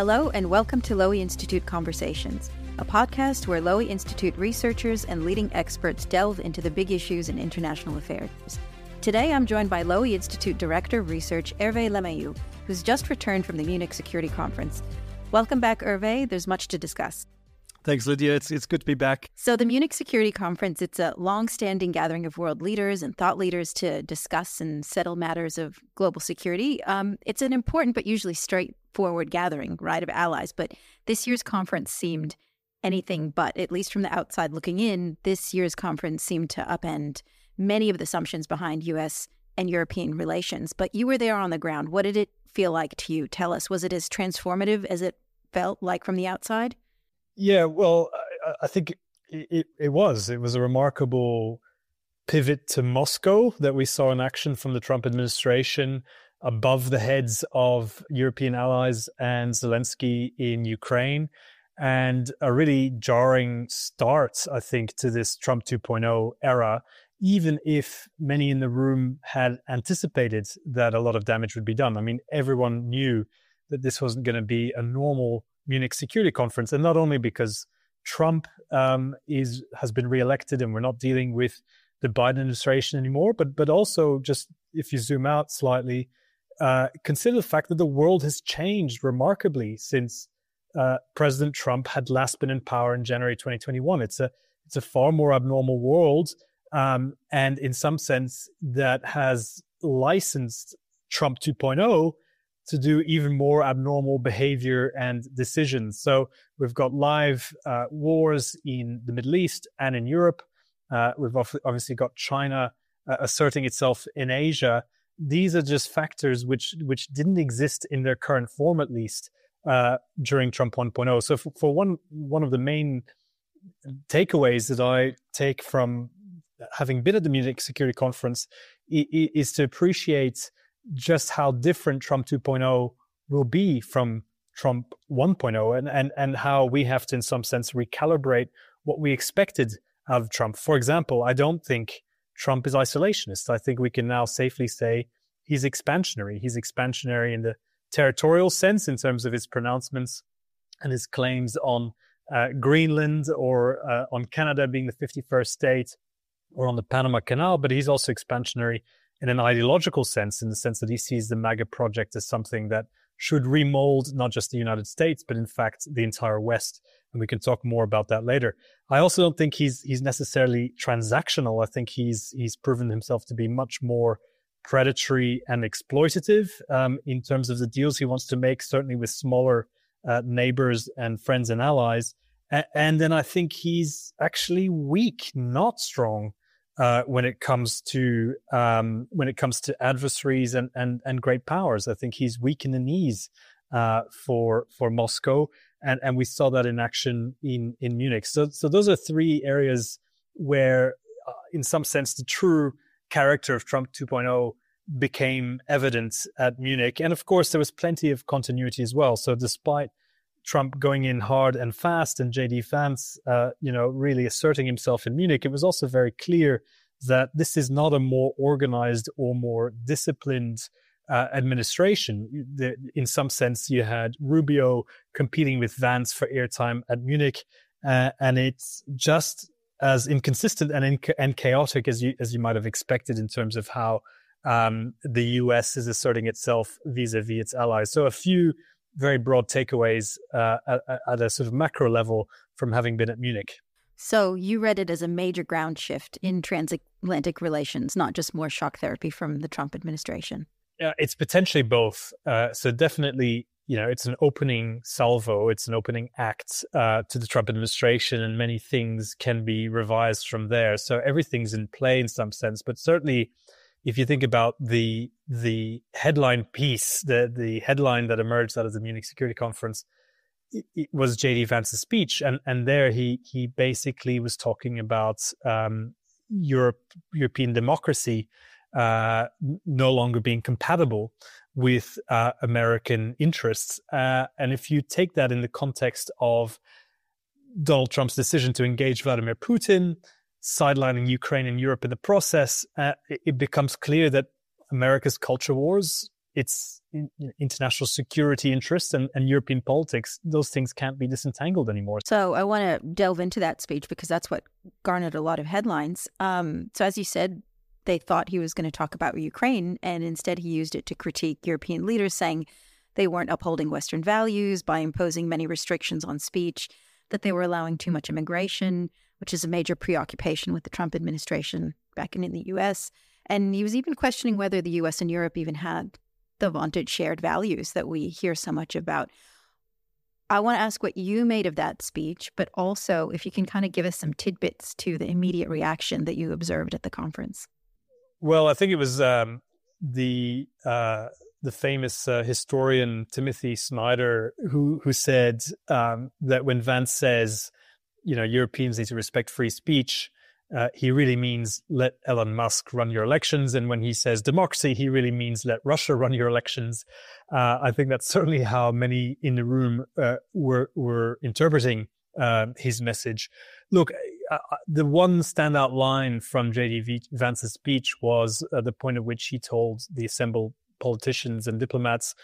Hello and welcome to Lowy Institute Conversations, a podcast where Lowy Institute researchers and leading experts delve into the big issues in international affairs. Today I'm joined by Lowy Institute Director of Research Hervé Lemahieu, who's just returned from the Munich Security Conference. Welcome back, Hervé. There's much to discuss. Thanks, Lydia. It's good to be back. So the Munich Security Conference, it's a long-standing gathering of world leaders and thought leaders to discuss and settle matters of global security. It's an important but usually straightforward gathering, right, of allies. But this year's conference seemed anything but, at least from the outside looking in, this year's conference seemed to upend many of the assumptions behind U.S. and European relations. But you were there on the ground. What did it feel like to you? Tell us, was it as transformative as it felt like from the outside? Yeah, well, I think it was. It was a remarkable pivot to Moscow that we saw in action from the Trump administration above the heads of European allies and Zelensky in Ukraine, and a really jarring start, I think, to this Trump 2.0 era, even if many in the room had anticipated that a lot of damage would be done. I mean, everyone knew that this wasn't going to be a normal Munich Security Conference, and not only because Trump has been reelected and we're not dealing with the Biden administration anymore, but also just if you zoom out slightly, consider the fact that the world has changed remarkably since President Trump had last been in power in January 2021. It's a far more abnormal world, and in some sense that has licensed Trump 2.0 to do even more abnormal behavior and decisions. So we've got live wars in the Middle East and in Europe. We've obviously got China asserting itself in Asia. These are just factors which didn't exist in their current form, at least during Trump 1.0. So for one of the main takeaways that I take from having been at the Munich Security Conference is to appreciate just how different Trump 2.0 will be from Trump 1.0 and how we have to, in some sense, recalibrate what we expected out of Trump. For example, I don't think Trump is isolationist. I think we can now safely say he's expansionary. He's expansionary in the territorial sense in terms of his pronouncements and his claims on Greenland or on Canada being the 51st state or on the Panama Canal, but he's also expansionary in an ideological sense, in the sense that he sees the MAGA project as something that should remold not just the United States, but in fact the entire West. And we can talk more about that later. I also don't think he's necessarily transactional. I think he's proven himself to be much more predatory and exploitative in terms of the deals he wants to make, certainly with smaller neighbors and friends and allies. And then I think he's actually weak, not strong. When it comes to adversaries and great powers. I think he's weak in the knees for Moscow, and we saw that in action in Munich. So those are three areas where, in some sense, the true character of Trump 2.0 became evident at Munich. And of course, there was plenty of continuity as well. So despite Trump going in hard and fast and J.D. Vance, really asserting himself in Munich, it was also very clear that this is not a more organized or more disciplined administration. In some sense, you had Rubio competing with Vance for airtime at Munich, and it's just as inconsistent and chaotic as you might have expected in terms of how the U.S. is asserting itself vis-a-vis its allies. So a few very broad takeaways at a sort of macro level from having been at Munich. So you read it as a major ground shift in transatlantic relations, not just more shock therapy from the Trump administration. Yeah, it's potentially both. So definitely, it's an opening salvo. It's an opening act to the Trump administration, and many things can be revised from there. So everything's in play in some sense, but certainly if you think about the headline piece, the headline that emerged out of the Munich Security Conference, it was J.D. Vance's speech, and there he basically was talking about European democracy no longer being compatible with American interests. And if you take that in the context of Donald Trump's decision to engage Vladimir Putin, sidelining Ukraine and Europe in the process, it becomes clear that America's culture wars its international security interests and European politics, those things can't be disentangled anymore. So I want to delve into that speech because that's what garnered a lot of headlines. So as you said, they thought he was going to talk about Ukraine, and instead he used it to critique European leaders, saying they weren't upholding Western values by imposing many restrictions on speech, that they were allowing too much immigration, which is a major preoccupation with the Trump administration back in the U.S., and he was even questioning whether the U.S. and Europe even had the vaunted shared values that we hear so much about. I want to ask what you made of that speech, but also if you can kind of give us some tidbits to the immediate reaction that you observed at the conference. Well, I think it was the famous historian Timothy Snyder who said that when Vance says, Europeans need to respect free speech, he really means let Elon Musk run your elections. And when he says democracy, he really means let Russia run your elections. I think that's certainly how many in the room were interpreting his message. Look, the one standout line from J.D. Vance's speech was the point at which he told the assembled politicians and diplomats,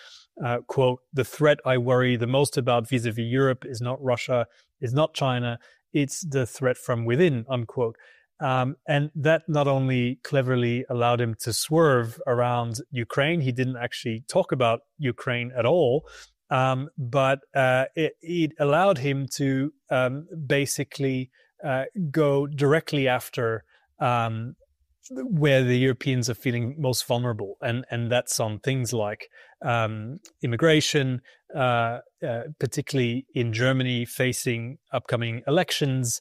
quote, "The threat I worry the most about vis-a-vis Europe is not Russia, is not China, it's the threat from within," unquote. And that not only cleverly allowed him to swerve around Ukraine, he didn't actually talk about Ukraine at all, but it allowed him to basically go directly after where the Europeans are feeling most vulnerable. And that's on things like immigration, particularly in Germany facing upcoming elections,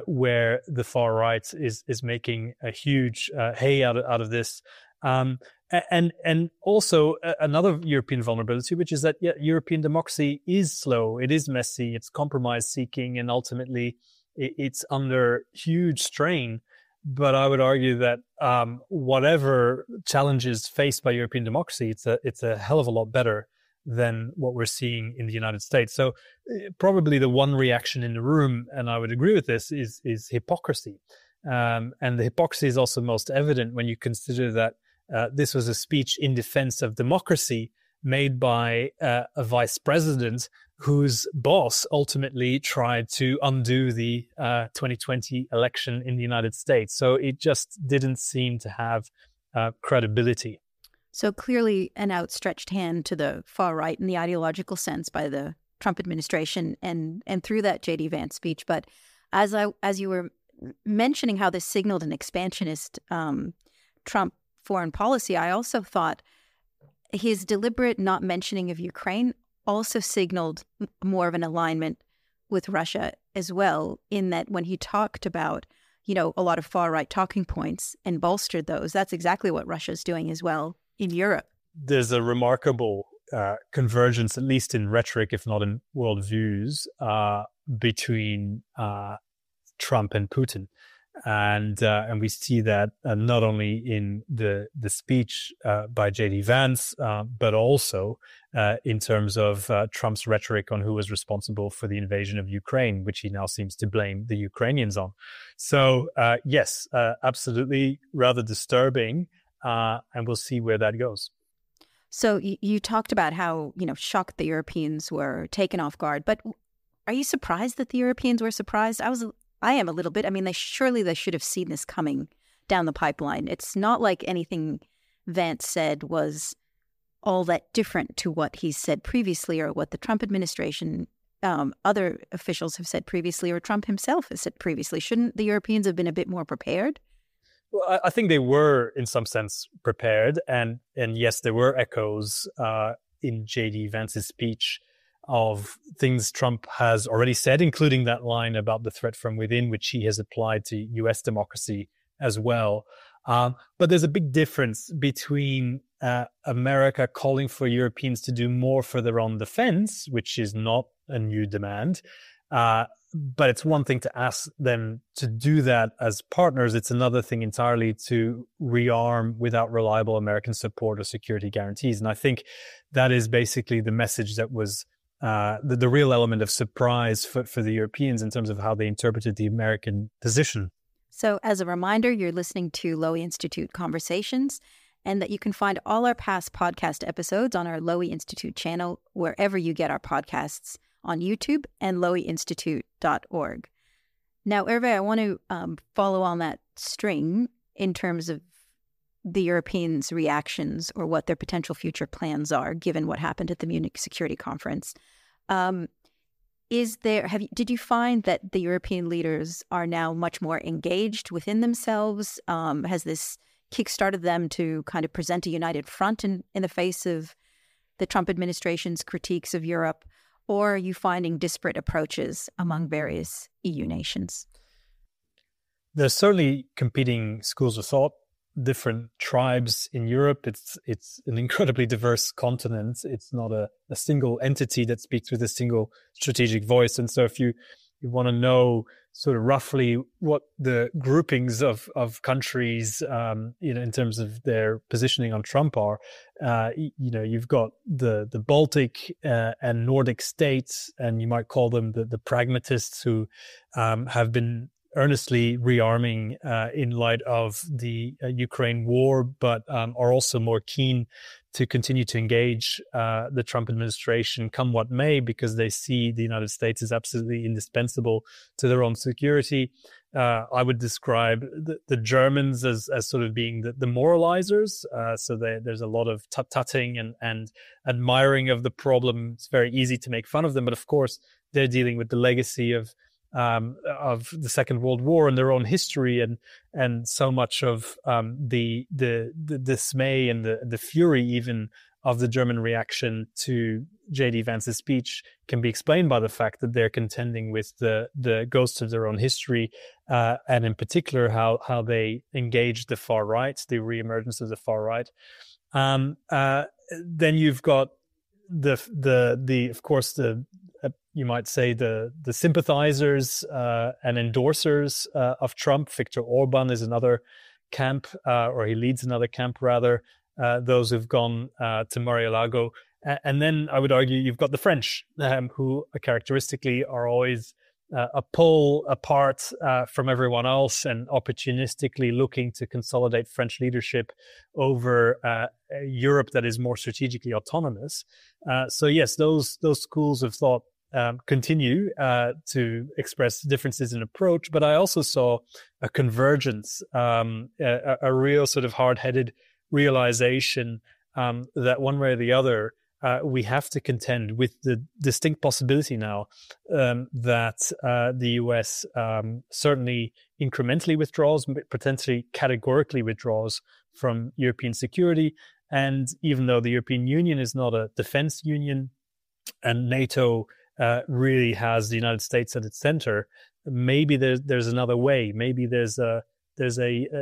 where the far right is making a huge hay out of this. And also another European vulnerability, which is that European democracy is slow, it is messy, it's compromise seeking, and ultimately it's under huge strain. But I would argue that whatever challenges faced by European democracy, it's a hell of a lot better than what we're seeing in the United States. So probably the one reaction in the room, and I would agree with this, is hypocrisy. And the hypocrisy is also most evident when you consider that this was a speech in defense of democracy made by a vice president whose boss ultimately tried to undo the 2020 election in the United States. So it just didn't seem to have credibility. So clearly an outstretched hand to the far right in the ideological sense by the Trump administration and through that J.D. Vance speech. But as you were mentioning how this signaled an expansionist Trump foreign policy, I also thought his deliberate not mentioning of Ukraine also signaled more of an alignment with Russia as well, in that when he talked about, a lot of far-right talking points and bolstered those, that's exactly what Russia's doing as well in Europe. There's a remarkable convergence, at least in rhetoric, if not in worldviews, between Trump and Putin. And we see that not only in the speech by J.D. Vance, but also in terms of Trump's rhetoric on who was responsible for the invasion of Ukraine, which he now seems to blame the Ukrainians on. So, yes, absolutely rather disturbing, and we'll see where that goes. So you talked about how, shocked the Europeans were taken off guard, but are you surprised that the Europeans were surprised? I am a little bit. I mean, they should have seen this coming down the pipeline. It's not like anything Vance said was all that different to what he said previously or what the Trump administration, other officials have said previously, or Trump himself has said previously. Shouldn't the Europeans have been a bit more prepared? Well, I think they were, in some sense, prepared. And yes, there were echoes in J.D. Vance's speech of things Trump has already said, including that line about the threat from within, which he has applied to U.S. democracy as well. But there's a big difference between America calling for Europeans to do more for their own defense, which is not a new demand. But it's one thing to ask them to do that as partners. It's another thing entirely to rearm without reliable American support or security guarantees. And I think that is basically the message that was the real element of surprise for the Europeans in terms of how they interpreted the American position. So as a reminder, you're listening to Lowy Institute Conversations, and that you can find all our past podcast episodes on our Lowy Institute channel, wherever you get our podcasts, on YouTube and lowyinstitute.org. Now, Hervé, I want to follow on that string in terms of the Europeans' reactions or what their potential future plans are, given what happened at the Munich Security Conference. Did you find that the European leaders are now much more engaged within themselves? Has this kickstarted them to kind of present a united front in the face of the Trump administration's critiques of Europe? Or are you finding disparate approaches among various EU nations? There's certainly competing schools of thought, different tribes in Europe. It's an incredibly diverse continent. It's not a single entity that speaks with a single strategic voice. And so if you want to know sort of roughly what the groupings of countries, in terms of their positioning on Trump are, you've got the Baltic and Nordic states, and you might call them the pragmatists who have been earnestly rearming in light of the Ukraine war, but are also more keen to continue to engage the Trump administration come what may, because they see the United States as absolutely indispensable to their own security. I would describe the Germans as sort of being the moralizers. So there's a lot of tut-tutting and admiring of the problem. It's very easy to make fun of them, but of course they're dealing with the legacy of the Second World War and their own history, and so much of the dismay and the fury even of the German reaction to J.D. Vance's speech can be explained by the fact that they're contending with the ghosts of their own history, and in particular how they engaged the far right, the reemergence of the far right. Then you've got you might say the sympathizers and endorsers of Trump. Viktor Orban is another camp, or he leads another camp rather. Those who've gone to Mar-a-Lago, and then I would argue you've got the French, who characteristically are always a pull apart from everyone else and opportunistically looking to consolidate French leadership over Europe that is more strategically autonomous. So yes, those schools of thought continue to express differences in approach, but I also saw a convergence, a real sort of hard-headed realization that one way or the other, we have to contend with the distinct possibility now that the US certainly incrementally withdraws, potentially categorically withdraws from European security. And even though the European Union is not a defense union and NATO really has the United States at its center, maybe there's another way. Maybe there's a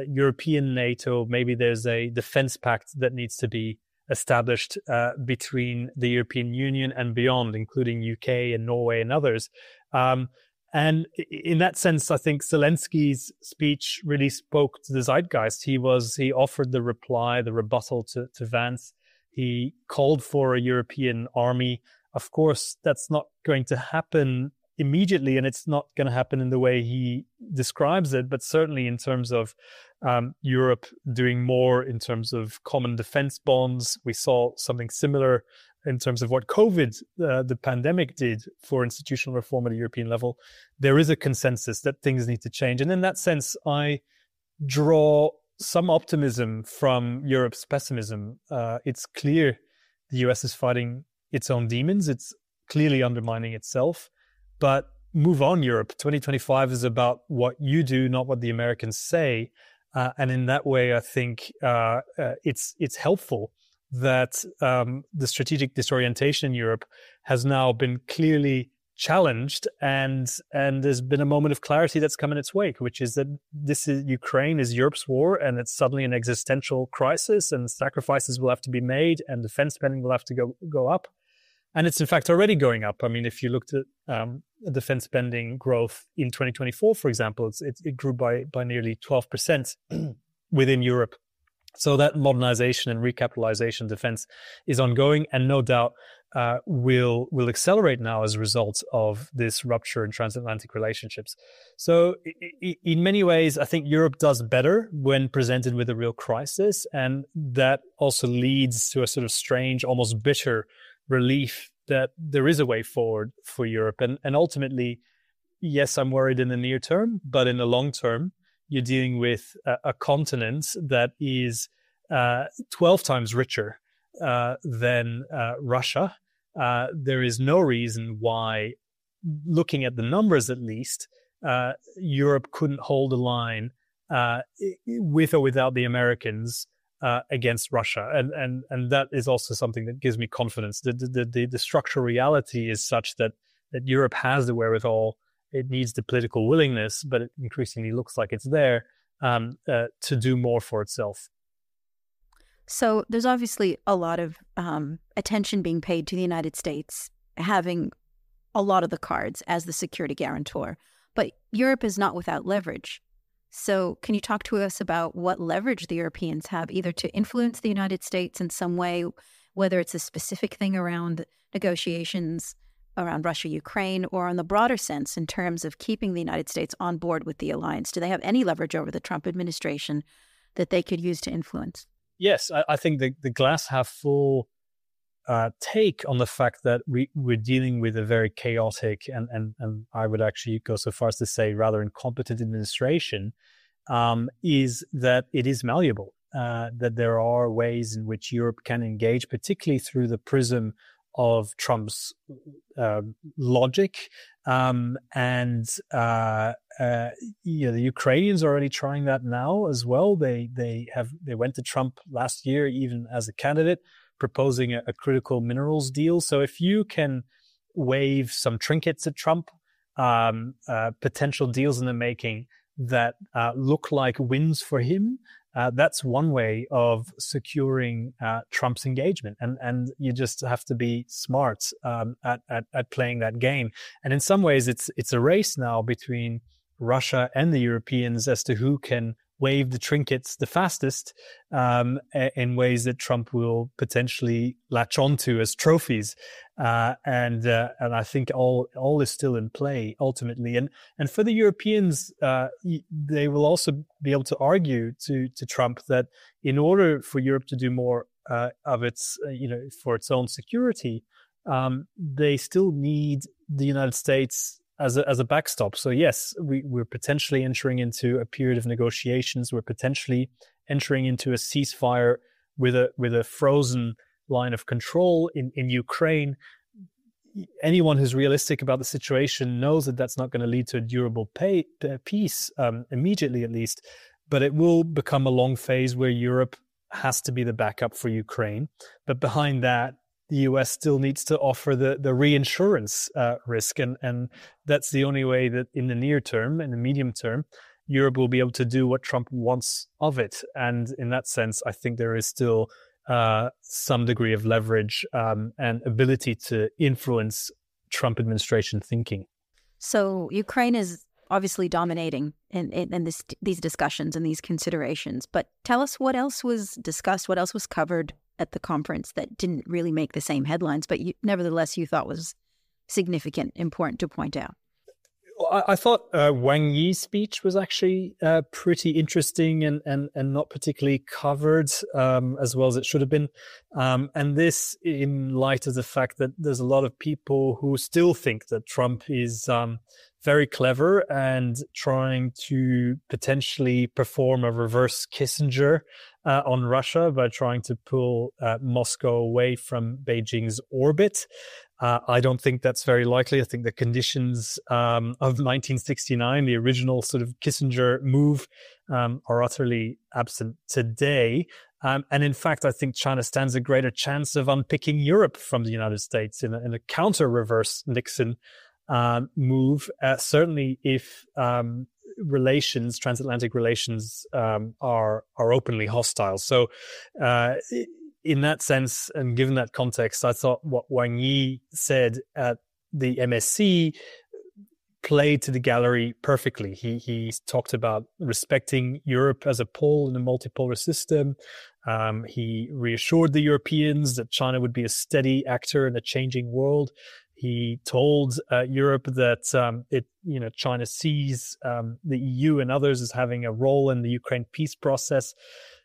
European NATO. Maybe there's a defense pact that needs to be established between the European Union and beyond, including UK and Norway and others. And in that sense, I think Zelensky's speech really spoke to the zeitgeist. He offered the rebuttal to Vance. He called for a European army. Of course, that's not going to happen immediately, and it's not going to happen in the way he describes it, but certainly in terms of Europe doing more in terms of common defense bonds. We saw something similar in terms of what COVID, the pandemic, did for institutional reform at a European level. There is a consensus that things need to change. And in that sense, I draw some optimism from Europe's pessimism. It's clear the US is fighting its own demons. It's clearly undermining itself. But move on, Europe. 2025 is about what you do, not what the Americans say. And in that way, I think it's helpful that the strategic disorientation in Europe has now been clearly challenged, and there's been a moment of clarity that's come in its wake, which is that Ukraine is Europe's war, and it's suddenly an existential crisis, and sacrifices will have to be made, and defense spending will have to go up. And it's in fact already going up. I mean, if you looked at defense spending growth in 2024, for example, it grew by nearly 12% within Europe. So that modernization and recapitalization defense is ongoing, and no doubt will accelerate now as a result of this rupture in transatlantic relationships. So in many ways, I think Europe does better when presented with a real crisis, and that also leads to a sort of strange, almost bitter relief that there is a way forward for Europe. And ultimately, yes, I'm worried in the near term, but in the long term, you're dealing with a continent that is 12 times richer than Russia. There is no reason why, looking at the numbers at least, Europe couldn't hold a line with or without the Americans against Russia. And that is also something that gives me confidence. The structural reality is such that Europe has the wherewithal. It needs the political willingness, but it increasingly looks like it's there to do more for itself. So there's obviously a lot of attention being paid to the United States having a lot of the cards as the security guarantor, but Europe is not without leverage. So can you talk to us about what leverage the Europeans have either to influence the United States in some way, whether it's a specific thing around negotiations around Russia, Ukraine, or in the broader sense in terms of keeping the United States on board with the alliance? Do they have any leverage over the Trump administration that they could use to influence? Yes, I think the glass half full take on the fact that we're dealing with a very chaotic and I would actually go so far as to say rather incompetent administration is that it is malleable, that there are ways in which Europe can engage, particularly through the prism of Trump's logic, the Ukrainians are already trying that now as well. They went to Trump last year, even as a candidate, proposing a critical minerals deal. So if you can wave some trinkets at Trump, potential deals in the making that look like wins for him, that's one way of securing Trump's engagement. And you just have to be smart at playing that game. And in some ways, it's a race now between Russia and the Europeans as to who can wave the trinkets the fastest in ways that Trump will potentially latch onto as trophies. And I think all is still in play ultimately. And for the Europeans, they will also be able to argue to Trump that in order for Europe to do more of its, for its own security, they still need the United States as a backstop. So yes, we're potentially entering into a period of negotiations. We're potentially entering into a ceasefire with a frozen line of control in Ukraine. Anyone who's realistic about the situation knows that that's not going to lead to a durable peace immediately, at least. But it will become a long phase where Europe has to be the backup for Ukraine. But behind that, the US still needs to offer the reinsurance risk. And that's the only way that in the near term, in the medium term, Europe will be able to do what Trump wants of it. And in that sense, I think there is still some degree of leverage and ability to influence Trump administration thinking. So Ukraine is obviously dominating in these discussions and these considerations. But tell us what else was discussed, what else was covered at the conference that didn't really make the same headlines, but nevertheless you thought was significant, important to point out. I thought Wang Yi's speech was actually pretty interesting and not particularly covered as well as it should have been. And this in light of the fact that there's a lot of people who still think that Trump is very clever and trying to potentially perform a reverse Kissinger on Russia by trying to pull Moscow away from Beijing's orbit. I don't think that's very likely. I think the conditions of 1969, the original sort of Kissinger move, are utterly absent today. And in fact, I think China stands a greater chance of unpicking Europe from the United States in a counter-reverse Nixon move. Certainly if transatlantic relations are openly hostile. So in that sense, and given that context, I thought what Wang Yi said at the MSC played to the gallery perfectly. He talked about respecting Europe as a pole in a multipolar system. He reassured the Europeans that China would be a steady actor in a changing world. He told Europe that China sees the EU and others as having a role in the Ukraine peace process.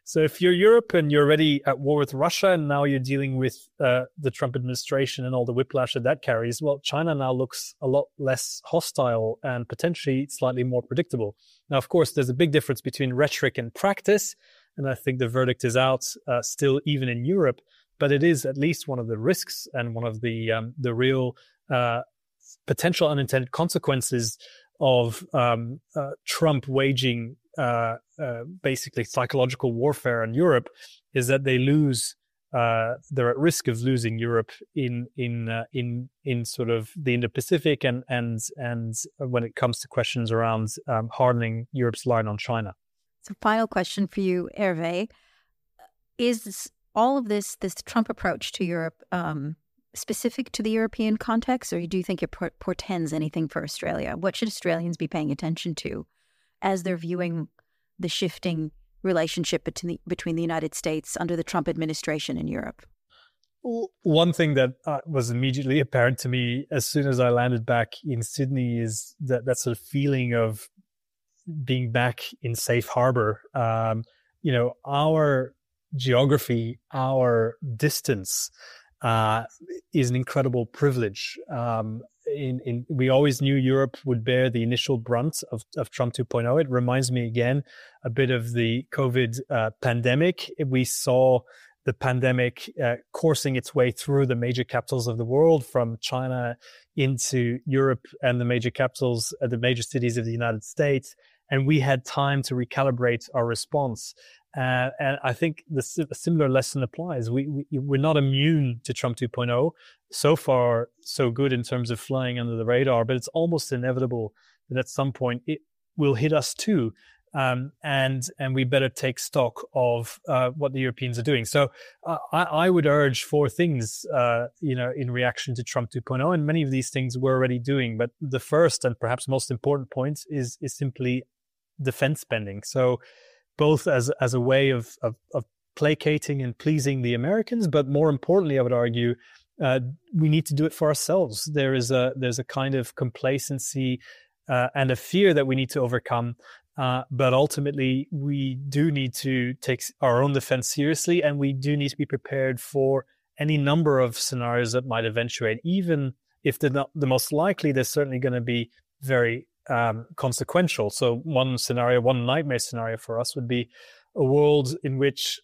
So if you're Europe and you're already at war with Russia, and now you're dealing with the Trump administration and all the whiplash that carries, well, China now looks a lot less hostile and potentially slightly more predictable. Now, of course, there's a big difference between rhetoric and practice, and I think the verdict is out still even in Europe, but it is at least one of the risks and one of the real potential unintended consequences of Trump waging basically psychological warfare in Europe is that they lose. They're at risk of losing Europe in sort of the Indo-Pacific and when it comes to questions around hardening Europe's line on China. So, final question for you, Hervé: is all of this Trump approach to Europe specific to the European context, or do you think it portends anything for Australia? What should Australians be paying attention to as they're viewing the shifting relationship between the United States under the Trump administration and Europe? One thing that was immediately apparent to me as soon as I landed back in Sydney is that sort of feeling of being back in safe harbor. Our geography, our distance is an incredible privilege. We always knew Europe would bear the initial brunt of Trump 2.0. It reminds me again a bit of the COVID pandemic. We saw the pandemic coursing its way through the major capitals of the world, from China into Europe and the major capitals, the major cities of the United States. And we had time to recalibrate our response. And I think a similar lesson applies. We're not immune to Trump 2.0. So far, so good in terms of flying under the radar, but it's almost inevitable that at some point it will hit us too. And we better take stock of what the Europeans are doing. So I would urge 4 things, in reaction to Trump 2.0, and many of these things we're already doing. But the first and perhaps most important point is simply defense spending. So both as a way of placating and pleasing the Americans, but more importantly, I would argue, we need to do it for ourselves. There's a kind of complacency and a fear that we need to overcome. But ultimately, we do need to take our own defense seriously, and we do need to be prepared for any number of scenarios that might eventuate. Even if they're not the most likely, they're certainly going to be very consequential. So one nightmare scenario for us would be a world in which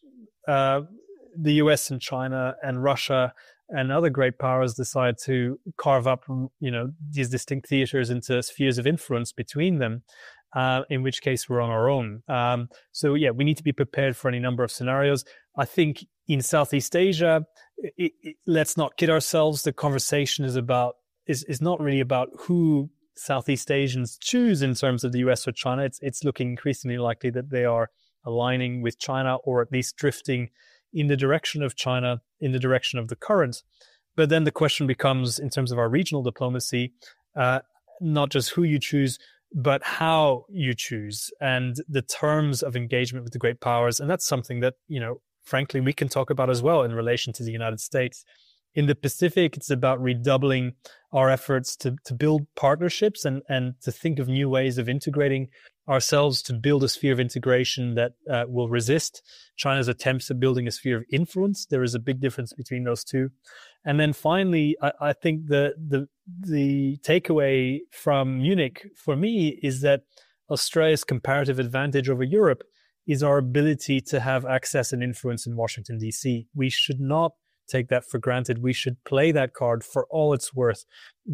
the US and China and Russia and other great powers decide to carve up, these distinct theaters into spheres of influence between them, in which case we're on our own. We need to be prepared for any number of scenarios. I think in Southeast Asia, let's not kid ourselves. The conversation is not really about who Southeast Asians choose in terms of the US or China. It's looking increasingly likely that they are aligning with China, or at least drifting in the direction of China, in the direction of the current. But then the question becomes, in terms of our regional diplomacy, not just who you choose, but how you choose, and the terms of engagement with the great powers. And that's something that, frankly, we can talk about as well in relation to the United States. In the Pacific, it's about redoubling our efforts to build partnerships and to think of new ways of integrating ourselves, to build a sphere of integration that will resist China's attempts at building a sphere of influence. There is a big difference between those two. And then finally, I think the takeaway from Munich for me is that Australia's comparative advantage over Europe is our ability to have access and influence in Washington, D.C. We should not take that for granted. We should play that card for all it's worth,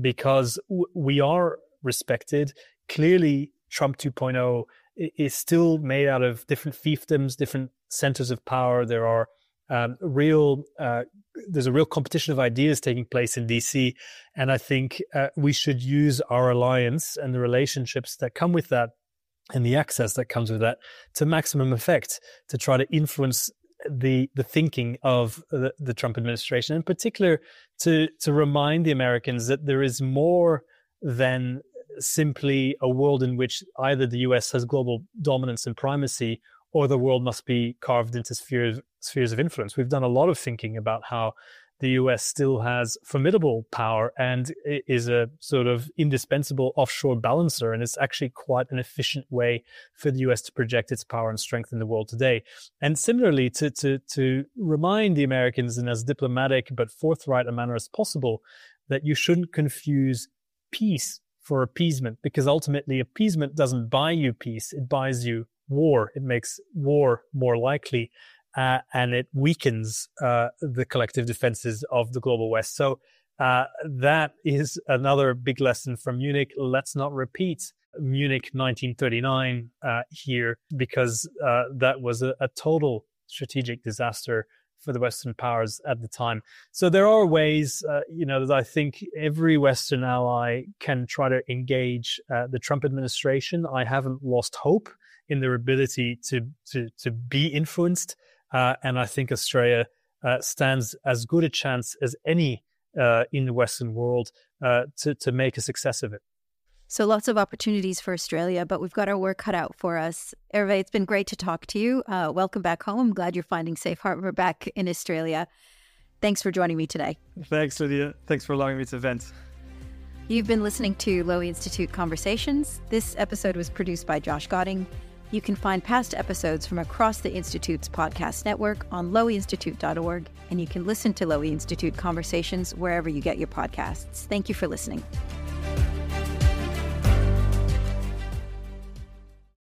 because we are respected. Clearly, Trump 2.0 is still made out of different fiefdoms, different centers of power. There are there's a real competition of ideas taking place in DC. And I think we should use our alliance and the relationships that come with that and the access that comes with that to maximum effect, to try to influence the thinking of the Trump administration, in particular to remind the Americans that there is more than simply a world in which either the US has global dominance and primacy, or the world must be carved into spheres of influence. We've done a lot of thinking about how the US still has formidable power and is a sort of indispensable offshore balancer. And it's actually quite an efficient way for the US to project its power and strength in the world today. And similarly, to remind the Americans in as diplomatic but forthright a manner as possible that you shouldn't confuse peace for appeasement, because ultimately appeasement doesn't buy you peace, it buys you war. It makes war more likely. And it weakens the collective defenses of the global West. So that is another big lesson from Munich. Let's not repeat Munich 1939 here, because that was a total strategic disaster for the Western powers at the time. So there are ways, that I think every Western ally can try to engage the Trump administration. I haven't lost hope in their ability to be influenced. And I think Australia stands as good a chance as any in the Western world to make a success of it. So lots of opportunities for Australia, but we've got our work cut out for us. Hervé, it's been great to talk to you. Welcome back home. I'm glad you're finding safe harbor back in Australia. Thanks for joining me today. Thanks, Lydia. Thanks for allowing me to vent. You've been listening to Lowy Institute Conversations. This episode was produced by Josh Goding. You can find past episodes from across the Institute's podcast network on lowyinstitute.org, and you can listen to Lowy Institute Conversations wherever you get your podcasts. Thank you for listening.